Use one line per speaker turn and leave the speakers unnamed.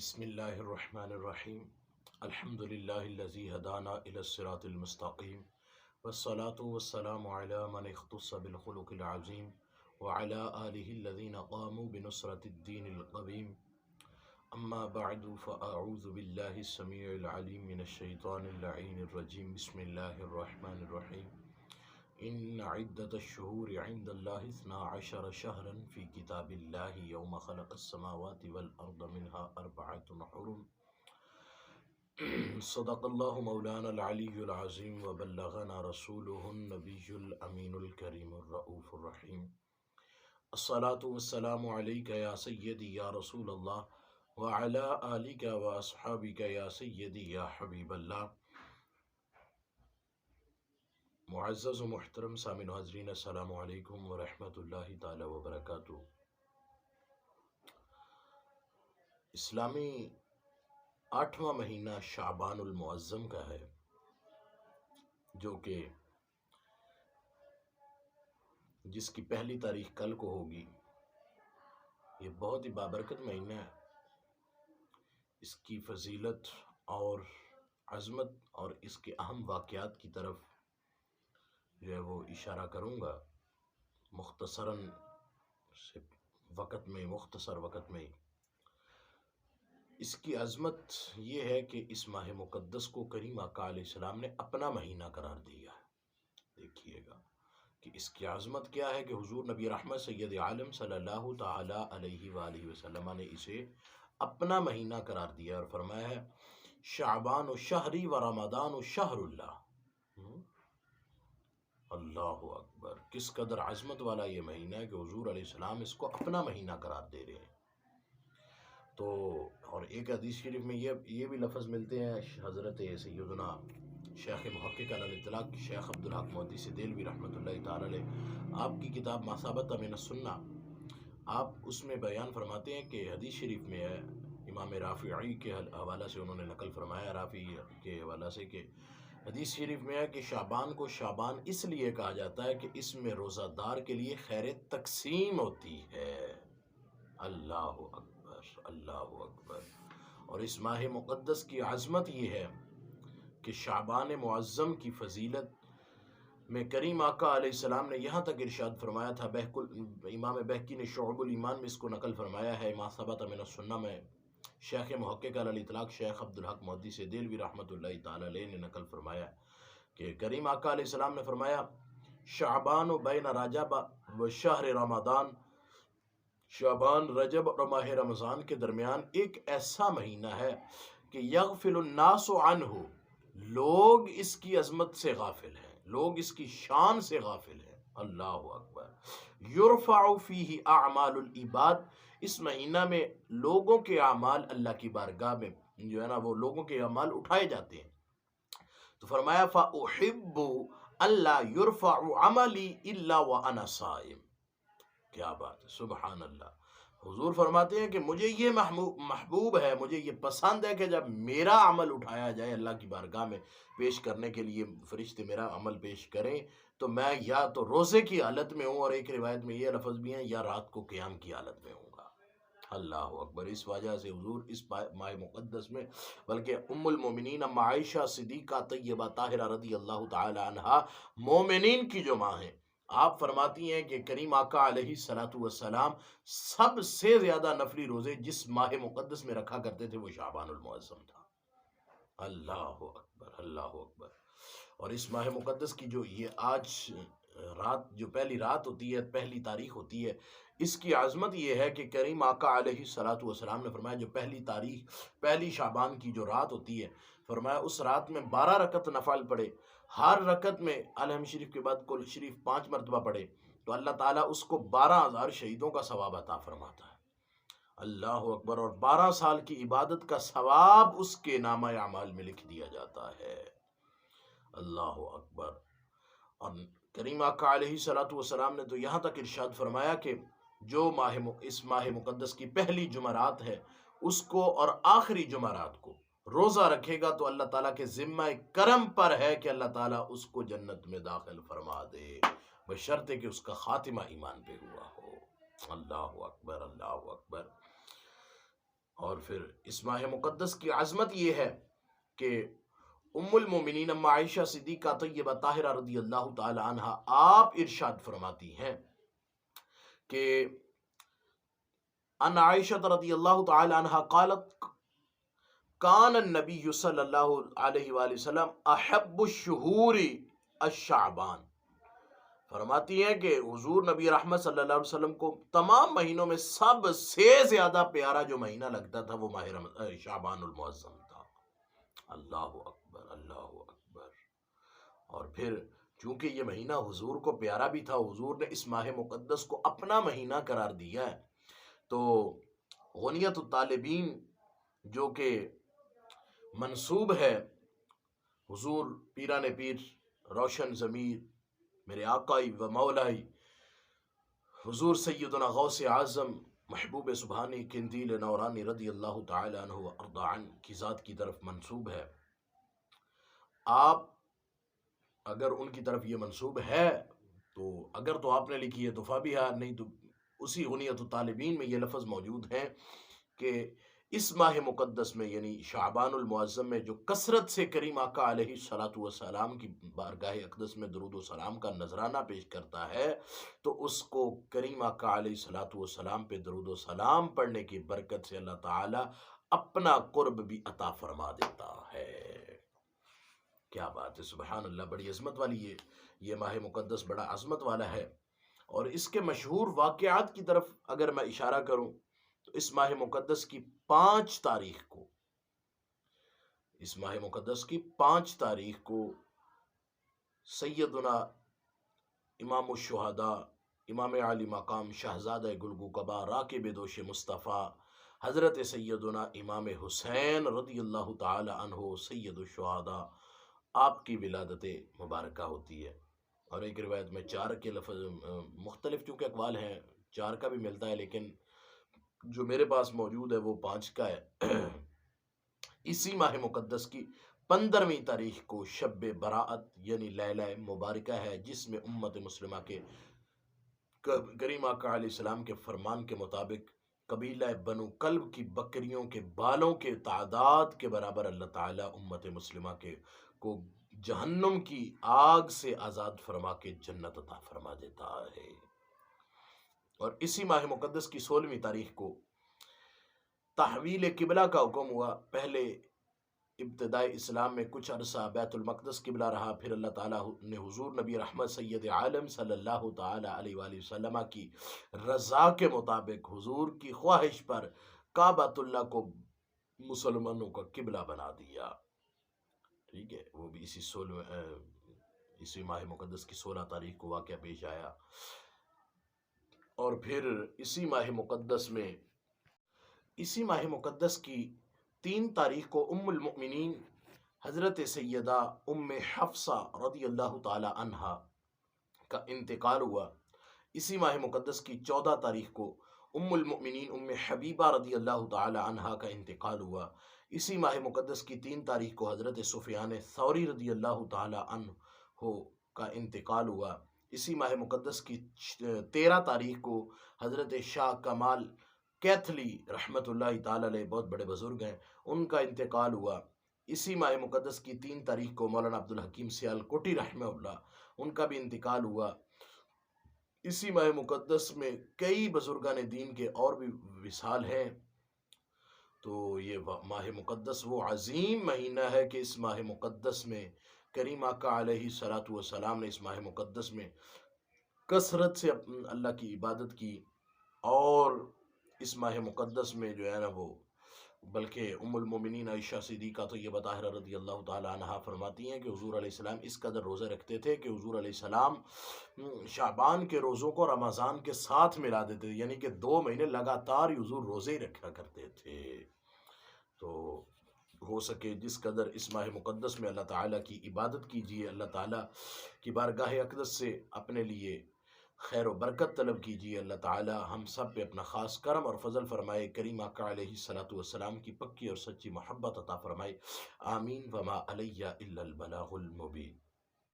بسم اللہ الرحمن الرحیم الحمد للہ الذی ہدانا الی الصراط المستقیم والصلاة والسلام علی من اختص بالخلق العظیم وعلی آلہ الذین قاموا بنصرة الدین القویم اما بعد فاعوذ باللہ السمیع العلیم من الشیطان اللعین الرجیم بسم اللہ الرحمن الرحیم ان عدت الشہور عند اللہ 12 شہرا فی کتاب اللہ یوم خلق السماوات والارض منها 4 حرم صدق اللہ مولانا العلی العظیم وبلغنا رسوله النبی الامین الکریم الرؤوف الرحیم الصلاة والسلام علیک یا سیدی یا رسول اللہ وعلی آلک واصحابک یا سیدی یا حبیب اللہ۔ معزز و محترم سامعین و حاضرین، السلام علیکم ورحمۃ اللہ تعالی وبرکاتہ۔ اسلامی 8واں مہینہ شعبان المعظم کا ہے، جو کہ جس کی پہلی تاریخ کل کو ہوگی۔ یہ بہت ہی بابرکت مہینہ ہے۔ اس کی فضیلت اور عظمت اور اس کے اہم واقعات کی طرف جو ہے وہ اشارہ کروں گا مختصر وقت میں۔ اس کی عظمت یہ ہے کہ اس ماہ مقدس کو کریم آقا علیہ السلام نے اپنا مہینہ قرار دیا ہے۔ دیکھیے گا کہ اس کی عظمت کیا ہے کہ حضور نبی رحمت سید عالم صلی اللہ تعالی علیہ وآلہ وسلم نے اسے اپنا مہینہ قرار دیا اور فرمایا ہے شعبان و شہری و رمضان و شہر اللہ۔ اللہ اکبر، کس قدر عظمت والا یہ مہینہ ہے کہ حضور علیہ السلام اس کو اپنا مہینہ قرار دے رہے ہیں۔ تو اور ایک حدیث شریف میں یہ بھی لفظ ملتے ہیں حضرت سیدنا شیخ محقق علی الاطلاق شیخ عبدالحق محدث دہلوی رحمۃ اللہ تعالی علیہ، آپ کی کتاب ما ثبت من السنہ، آپ اس میں بیان فرماتے ہیں کہ حدیث شریف میں ہے، امام رافعی کے حوالہ سے انہوں نے نقل فرمایا، رافعی کے حوالہ سے، کہ حدیث شریف میں ہے کہ شعبان کو شعبان اس لیے کہا جاتا ہے کہ اس میں روزہ دار کے لیے خیر تقسیم ہوتی ہے۔ اللہ اکبر، اللہ اکبر۔ اور اس ماہ مقدس کی عظمت یہ ہے کہ شعبان معظم کی فضیلت میں کریم آقا علیہ السلام نے یہاں تک ارشاد فرمایا تھا، امام بہقی نے شعب الایمان میں اس کو نقل فرمایا ہے، ما ثبت من السنہ میں شیخ محقق علی الاطلاق شیخ عبدالحق محدث دہلوی رحمۃ اللہ تعالی علیہ نے نقل فرمایا کہ کریم آقا علیہ السلام نے فرمایا شعبان و بین رجب و شہر رمضان، شعبان رجب اور ماہ رمضان کے درمیان ایک ایسا مہینہ ہے کہ یغفل الناس عنہ، لوگ اس کی عظمت سے غافل ہیں، لوگ اس کی شان سے غافل ہیں۔ اللہ اکبر۔ یرفع فیہ اعمال العباد، اس مہینہ میں لوگوں کے اعمال اللہ کی بارگاہ میں جو ہے نا وہ لوگوں کے اعمال اٹھائے جاتے ہیں۔ تو فرمایا فاحب الا یرفع عملی الا وانا صائم۔ کیا بات ہے، سبحان اللہ۔ حضور فرماتے ہیں کہ مجھے یہ محبوب ہے، مجھے یہ پسند ہے کہ جب میرا عمل اٹھایا جائے اللہ کی بارگاہ میں پیش کرنے کے لیے، فرشتے میرا عمل پیش کریں، تو میں یا تو روزے کی حالت میں ہوں، اور ایک روایت میں یہ لفظ بھی ہیں، یا رات کو قیام کی حالت میں ہوں گا۔ اللہ اکبر۔ اس وجہ سے حضور اس ماہ مقدس میں، بلکہ ام المومنین ام عائشہ صدیقہ طیبہ طاہرہ رضی اللہ تعالی عنہا مومنین کی جو ماں ہیں، آپ فرماتی ہیں کہ کریم آقا علیہ السلام سب سے زیادہ نفلی روزے جس ماہ مقدس میں رکھا کرتے تھے وہ شعبان المعظم تھا۔ اللہ اکبر، اللہ اکبر۔ اور اس ماہ مقدس کی جو یہ آج رات، جو پہلی رات ہوتی ہے، پہلی تاریخ ہوتی ہے، اس کی عظمت یہ ہے کہ کریم آقا علیہ السلام نے فرمایا جو پہلی شعبان کی جو رات ہوتی ہے، فرمایا اس رات میں 12 رکعت نفل پڑھے، ہر رکعت میں الحمد شریف کے بعد کل شریف 5 مرتبہ پڑھے، تو اللہ تعالیٰ اس کو 12,000 شہیدوں کا ثواب عطا فرماتا ہے۔ اللہ اکبر۔ اور 12 سال کی عبادت کا ثواب اس کے نامہ اعمال میں لکھ دیا جاتا ہے۔ اللہ اکبر۔ اور کریم آقا علیہ السلام نے تو یہاں تک ارشاد فرمایا کہ جو اس ماہ مقدس کی پہلی جمعرات ہے اس کو اور آخری جمعرات کو روزہ رکھے گا تو اللہ تعالیٰ کے ذمہ کرم پر ہے کہ اللہ تعالیٰ اس کو جنت میں داخل فرما دے، بشرطے کہ اس کا خاتمہ ایمان پہ ہوا ہو۔ اللہ اکبر، اللہ اکبر۔ اور پھر اس ماہ مقدس کی عظمت یہ ہے کہ ام المومنین اما عائشہ صدیقہ طیبہ طاہرہ رضی اللہ تعالی عنہا آپ ارشاد فرماتی ہیں کہ ان عائشہ رضی اللہ تعالی عنہا قالت کان النبی صلی اللہ علیہ وآلہ وسلم احب الشہور الشعبان، فرماتی ہیں کہ حضور نبی رحمت صلی اللہ علیہ وسلم کو تمام مہینوں میں سب سے زیادہ پیارا جو مہینہ لگتا تھا وہ ماہ شعبان المعظم تھا۔ اللہ اکبر، اللہ اکبر۔ اور پھر چونکہ یہ مہینہ حضور کو پیارا بھی تھا، حضور نے اس ماہ مقدس کو اپنا مہینہ قرار دیا ہے، تو غنیت الطالبین جو کہ منسوب ہے حضور پیران پیر روشن ضمیر میرے آقائی و مولائی حضور سیدنا غوث اعظم محبوب سبحانی قندیل نورانی رضی اللہ تعالی عنہ و ارضا عنہ کی ذات کی طرف منسوب ہے۔ آپ اگر ان کی طرف یہ منسوب ہے تو اگر تو آپ نے لکھی ہے تو فابیہا، نہیں تو اسی غنیت الطالبین میں یہ لفظ موجود ہے کہ اس ماہ مقدس میں یعنی شعبان المعظم میں جو کثرت سے کریم آقا علیہ الصلوۃ والسلام کی بارگاہ اقدس میں درود و سلام کا نذرانہ پیش کرتا ہے تو اس کو کریم آقا علیہ الصلوۃ والسلام پہ درود و سلام پڑھنے کی برکت سے اللہ تعالی اپنا قرب بھی عطا فرما دیتا ہے۔ کیا بات ہے، سبحان اللہ، بڑی عظمت والی یہ ماہ مقدس بڑا عظمت والا ہے۔ اور اس کے مشہور واقعات کی طرف اگر میں اشارہ کروں تو اس ماہ مقدس کی 5 تاریخ کو سیدنا امام الشہداء امام علی مقام شہزادہ گلگوکبا راکب دوش مصطفیٰ حضرت سیدنا امام حسین رضی اللہ تعالی عنہ سید الشہداء آپ کی ولادت مبارکہ ہوتی ہے۔ اور ایک روایت میں 4 کے لفظ، مختلف چونکہ اقوال ہیں 4 کا بھی ملتا ہے، لیکن جو میرے پاس موجود ہے وہ 5 کا ہے۔ اسی ماہ مقدس کی 15ویں تاریخ کو شب براءت یعنی لیلہ مبارکہ ہے، جس میں امت مسلمہ کے کریم آقا علیہ السلام کے فرمان کے مطابق قبیلہ بنو کلب کی بکریوں کے بالوں کے تعداد کے برابر اللہ تعالیٰ امت مسلمہ کو جہنم کی آگ سے آزاد فرما کے جنت عطا فرما دیتا ہے۔ اور اسی ماہ مقدس کی 16ویں تاریخ کو تحویل قبلہ کا حکم ہوا۔ پہلے ابتدائی اسلام میں کچھ عرصہ بیت المقدس قبلہ رہا، پھر اللہ تعالیٰ نے حضور نبی رحمت سید عالم صلی اللہ تعالی علیہ وآلہ وسلم کی رضا کے مطابق حضور کی خواہش پر کعبۃ اللہ کو مسلمانوں کا قبلہ بنا دیا۔ ٹھیک ہے، وہ بھی اسی ماہ مقدس کی 16 تاریخ کو واقعہ پیش آیا۔ اور پھر اسی ماہ مقدس کی 3 تاریخ کو ام المؤمنین حضرت سیدہ ام حفصہ رضی اللہ تعالی عنہا کا انتقال ہوا۔ اسی ماہ مقدس کی 14 تاریخ کو ام المؤمنین ام حبیبہ رضی اللہ تعالی عنہا کا انتقال ہوا۔ اسی ماہ مقدس کی 3 تاریخ کو حضرت سفیان ثوری رضی اللہ تعالی عنہ کا انتقال ہوا۔ اسی ماہ مقدس کی 13 تاریخ کو حضرت شاہ کمال کیتھلی رحمت اللہ تعالی علیہ، بہت بڑے بزرگ ہیں، ان کا انتقال ہوا۔ اسی ماہ مقدس کی 3 تاریخ کو مولانا عبدالحکیم سیالکوٹی رحمہ اللہ، ان کا بھی انتقال ہوا۔ اسی ماہ مقدس میں کئی بزرگان دین کے اور بھی وصال ہیں۔ تو یہ ماہ مقدس وہ عظیم مہینہ ہے کہ اس ماہ مقدس میں کریم آقا علیہ الصلوۃ والسلام نے اس ماہ مقدس میں کثرت سے اللہ کی عبادت کی، اور اس ماہ مقدس میں جو ہے نا وہ بلکہ ام المومنین عائشہ صدیقہ طیبہ طاہرہ رضی اللہ تعالی عنہا فرماتی ہیں کہ حضور علیہ السلام اس قدر روزے رکھتے تھے کہ حضور علیہ السلام شعبان کے روزوں کو رمضان کے ساتھ ملا دیتے تھے، یعنی کہ 2 مہینے لگاتار حضور روزے ہی رکھا کرتے تھے۔ تو ہو سکے جس قدر اس ماہ مقدس میں اللہ تعالیٰ کی عبادت کیجیے، اللہ تعالیٰ کی بارگاہ اقدس سے اپنے لیے خیر و برکت طلب کیجیے۔ اللہ تعالیٰ ہم سب پہ اپنا خاص کرم اور فضل فرمائے، کریم آقا علیہ الصلوۃ والسلام کی پکی اور سچی محبت عطا فرمائے، آمین۔ وما علیہ الا البلاغ المبین۔